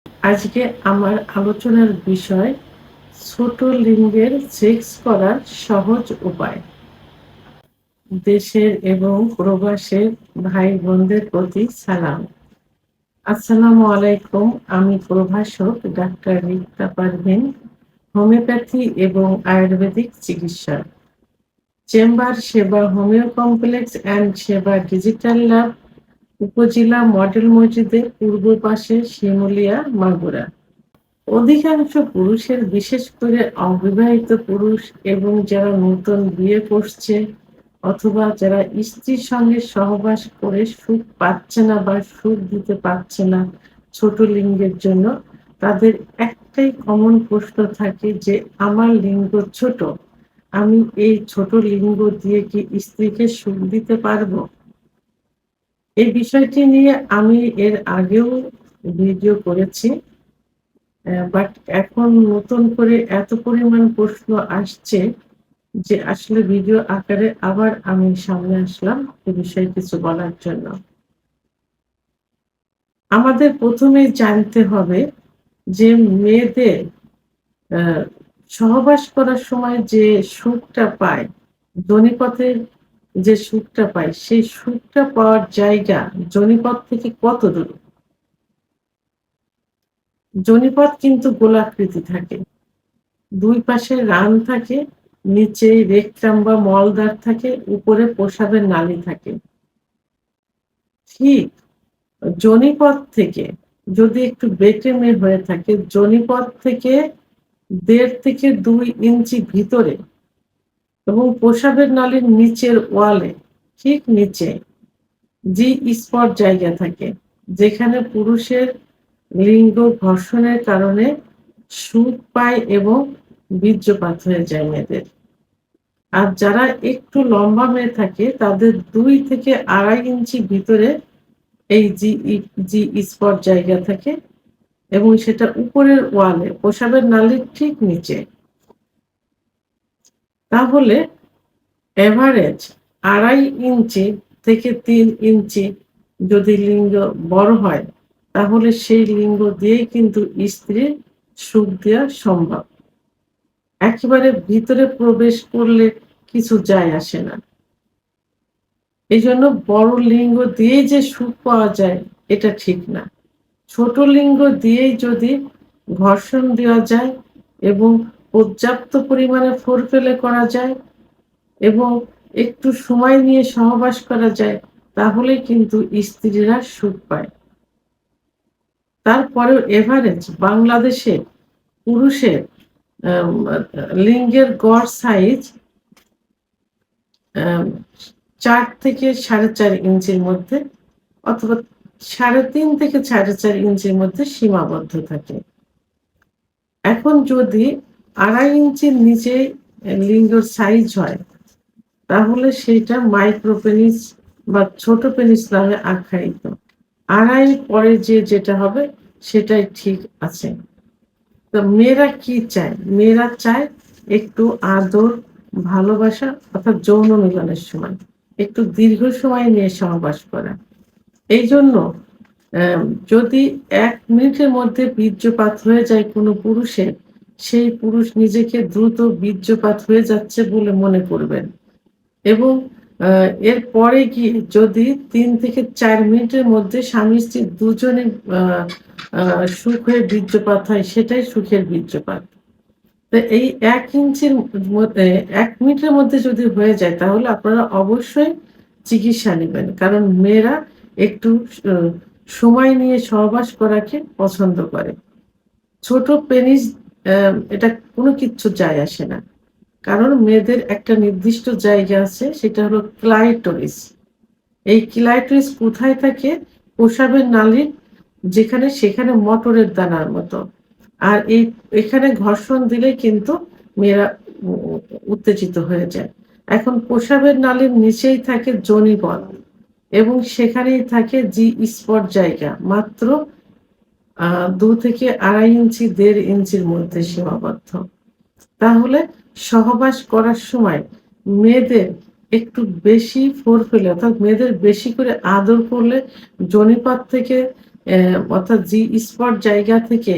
আজকে আমার আলোচনার বিষয় ছোট লিঙ্গের সেক্স করার সহজ উপায়। দেশের এবং প্রবাসের ভাই বোনদের প্রতি সালাম। আসসালামু আলাইকুম। আমি প্রভাষক ডাক্তার রিক্তা পারভিন, হোমিওপ্যাথি এবং আয়ুর্বেদিক চিকিৎসক। চেম্বার সেবা হোমিও কমপ্লেক্স অ্যান্ড সেবা ডিজিটাল ল্যাব, উপজেলা মডেল মসজিদের পূর্ব পাশে, শিমুলিয়া, মাগুরা। অধিকাংশ পুরুষের, বিশেষ করে অবিবাহিত পুরুষ এবং যারা নতুন বিয়ে করছে অথবা যারা স্ত্রীর সঙ্গে সহবাস করে সুখ পাচ্ছে না বা সুখ দিতে পারছে না ছোট লিঙ্গের জন্য, তাদের একটাই কমন প্রশ্ন থাকে যে আমার লিঙ্গ ছোট, আমি এই ছোট লিঙ্গ দিয়ে কি স্ত্রীকে সুখ দিতে পারবো? এই বিষয়টি নিয়ে আমি এর আগেও ভিডিও করেছি, বাট এখন নতুন করে এত পরিমাণ প্রশ্ন আসছে যে আসলে ভিডিও আকারে আবার আমি সামনে আসলাম এ বিষয়ে কিছু বলার জন্য। আমাদের প্রথমেই জানতে হবে যে মেয়েদের আহ, সহবাস করার সময় যে সুখটা পায়, যোনিপথের যে সুখটা পায়, সেই সুখটা পাওয়ার জায়গা যোনিপথ থেকে কত দূর? যোনিপথ কিন্তু গোলাকৃতি থাকে, দুই পাশে রান থাকে, নিচে রেকটাম বা মলদ্বার থাকে, উপরে প্রসাবের নালী থাকে। ঠিক যোনিপথ থেকে যদি একটু বেঁকে হয়ে থাকে, যোনিপথ থেকে 1.5 থেকে 2 ইঞ্চি ভিতরে এবং প্রসাবের নালীর নিচের ওয়ালে ঠিক নিচে জি স্পট জায়গা থাকে, যেখানে পুরুষের লিঙ্গ ঘর্ষণের কারণে সুখ পায় এবং বীর্যপাত হয়ে যায় মেয়েদের। আর যারা একটু লম্বা মেয়ে থাকে তাদের 2 থেকে 2.5 ইঞ্চি ভিতরে এই জি স্পট জায়গা থাকে এবং সেটা উপরের ওয়ালে প্রসাবের নালীর ঠিক নিচে। তাহলে এভারেজ 2.5 ইঞ্চি থেকে 3 ইঞ্চি যদি লিঙ্গ বড় হয়, তাহলে সেই লিঙ্গ দিয়েই কিন্তু স্ত্রীর সুখ দেওয়া সম্ভব। একেবারে ভিতরে প্রবেশ করলে কিছু যায় আসে না। এই জন্য বড় লিঙ্গ দিয়েই যে সুখ পাওয়া যায় এটা ঠিক না। ছোট লিঙ্গ দিয়েই যদি ঘর্ষণ দেওয়া যায় এবং পর্যাপ্ত পরিমাণে ফোরপ্লে করা যায় এবং একটু সময় নিয়ে সহবাস করা যায়, তাহলে কিন্তু স্ত্রীরা সুখ পায়। তারপরেও এভারেজ বাংলাদেশে পুরুষের লিঙ্গের গড় সাইজ 4 থেকে 4.5 ইঞ্চির মধ্যে অথবা 3.5 থেকে 4.5 ইঞ্চির মধ্যে সীমাবদ্ধ থাকে। এখন যদি 2.5 ইঞ্চির নিচে লিঙ্গের সাইজ হয়, তাহলে সেটা মাইক্রোপেনিস বা ছোট পেনিস নামে আখ্যায়িত। 2.5 পরে যেটা হবে সেটাই ঠিক আছে। তো মেয়েরা কি চায়? মেয়েরা চায় একটু আদর, ভালোবাসা, অর্থাৎ যৌন মিলনের সময় একটু দীর্ঘ সময় নিয়ে সহবাস করা। এই জন্য যদি 1 মিনিটের মধ্যে বীর্যপাত হয়ে যায় কোনো পুরুষের, সেই পুরুষ নিজেকে দ্রুত বীর্যপাত হয়ে যাচ্ছে বলে মনে করবেন এবং এর পরে গিয়ে যদি 3 থেকে 4 মিনিটের মধ্যে স্বামী স্ত্রী দুজনে সুখ হয়ে বীর্যপাত হয়, সেটাই সুখের বীর্যপাত। তো এই 1 ইঞ্চির মধ্যে 1 মিনিটের মধ্যে যদি হয়ে যায়, তাহলে আপনারা অবশ্যই চিকিৎসা নেবেন, কারণ মেয়েরা একটু সময় নিয়ে সহবাস করাকে পছন্দ করে। ছোট পেনিস এটা কোনো কিচ্ছু যায় আসে না, কারণ মেয়েদের একটা নির্দিষ্ট জায়গা আছে, সেটা হলো ক্লাইটোরিস। এই ক্লাইটোরিস কোথায় থাকে? প্রসাবের নালীর যেখানে, সেখানে মটরের দানার মতো। আর এখানে ঘর্ষণ দিলে কিন্তু মেয়েরা উত্তেজিত হয়ে যায়। এখন প্রসাবের নালীর নিচেই থাকে যোনিপথ এবং সেখানেই থাকে জি স্পট জায়গা, মাত্র 2 থেকে 2.5 ইঞ্চি 1.5 ইঞ্চির মধ্যে সীমাবদ্ধ। তাহলে সহবাস করার সময় মেয়েদের একটু বেশি ফোরপ্লে, অর্থাৎ মেয়েদের বেশি করে আদর করলে যোনিপথ থেকে অর্থাৎ জি স্পট জায়গা থেকে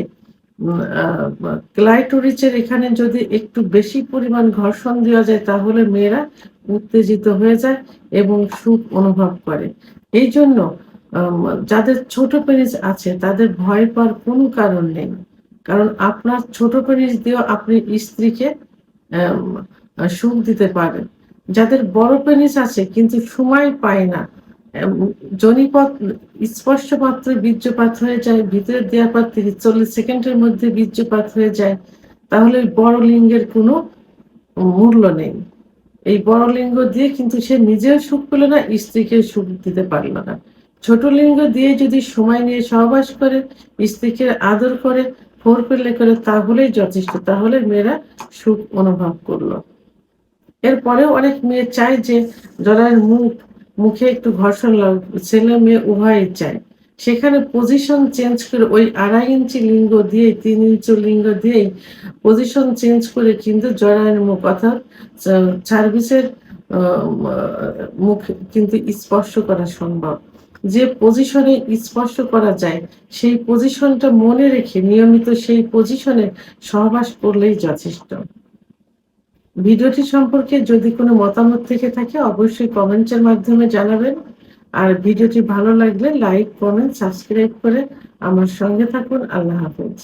ক্লাইটোরিচের এখানে যদি একটু বেশি পরিমাণ ঘর্ষণ দেওয়া যায় তাহলে মেয়েরা উত্তেজিত হয়ে যায় এবং সুখ অনুভব করে। এই জন্য যাদের ছোট পেনিস আছে তাদের ভয় পাওয়ার কোনো কারণ নেই, কারণ আপনার ছোট পেনিস দিয়েও আপনি স্ত্রীকে সুখ দিতে পারেন। যাদের বড় পেনিস আছে কিন্তু সময় পায় না, যোনিপথ স্পর্শ মাত্র বীর্যপাত হয়ে যায়, ভিতরে দেওয়ার পর 30-40 সেকেন্ডের মধ্যে বীর্যপাত হয়ে যায়, তাহলে বড় লিঙ্গের কোনো মূল্য নেই। এই বড় লিঙ্গ দিয়ে কিন্তু সে নিজেও সুখ পেল না, স্ত্রীকে সুখ দিতে পারল না। ছোট লিঙ্গ দিয়ে যদি সময় নিয়ে সহবাস করে, স্ত্রীকে আদর করে, ফোরপ্লে করে, তাহলেই যথেষ্ট, তাহলে মেয়েরা সুখ অনুভব করলো। এরপরেও অনেক মেয়ে চায় যে জরায়ের মুখে একটু ঘর্ষণ লাগুক, ছেলে মেয়ে উভয়ই চায়। সেখানে পজিশন চেঞ্জ করে ওই 2.5 ইঞ্চি লিঙ্গ দিয়ে 3 ইঞ্চি লিঙ্গ দিয়েই পজিশন চেঞ্জ করে কিন্তু জরায়ের মুখ অর্থাৎ সার্ভিসের মুখ কিন্তু স্পর্শ করা সম্ভব। যে পজিশনে স্পর্শ করা যায় সেই পজিশনটা মনে রেখে নিয়মিত সেই পজিশনে সহবাস করলেই যথেষ্ট। ভিডিওটি সম্পর্কে যদি কোনো মতামত থেকে থাকে অবশ্যই কমেন্টের মাধ্যমে জানাবেন। আর ভিডিওটি ভালো লাগলে লাইক, কমেন্ট, সাবস্ক্রাইব করে আমার সঙ্গে থাকুন। আল্লাহ হাফেজ।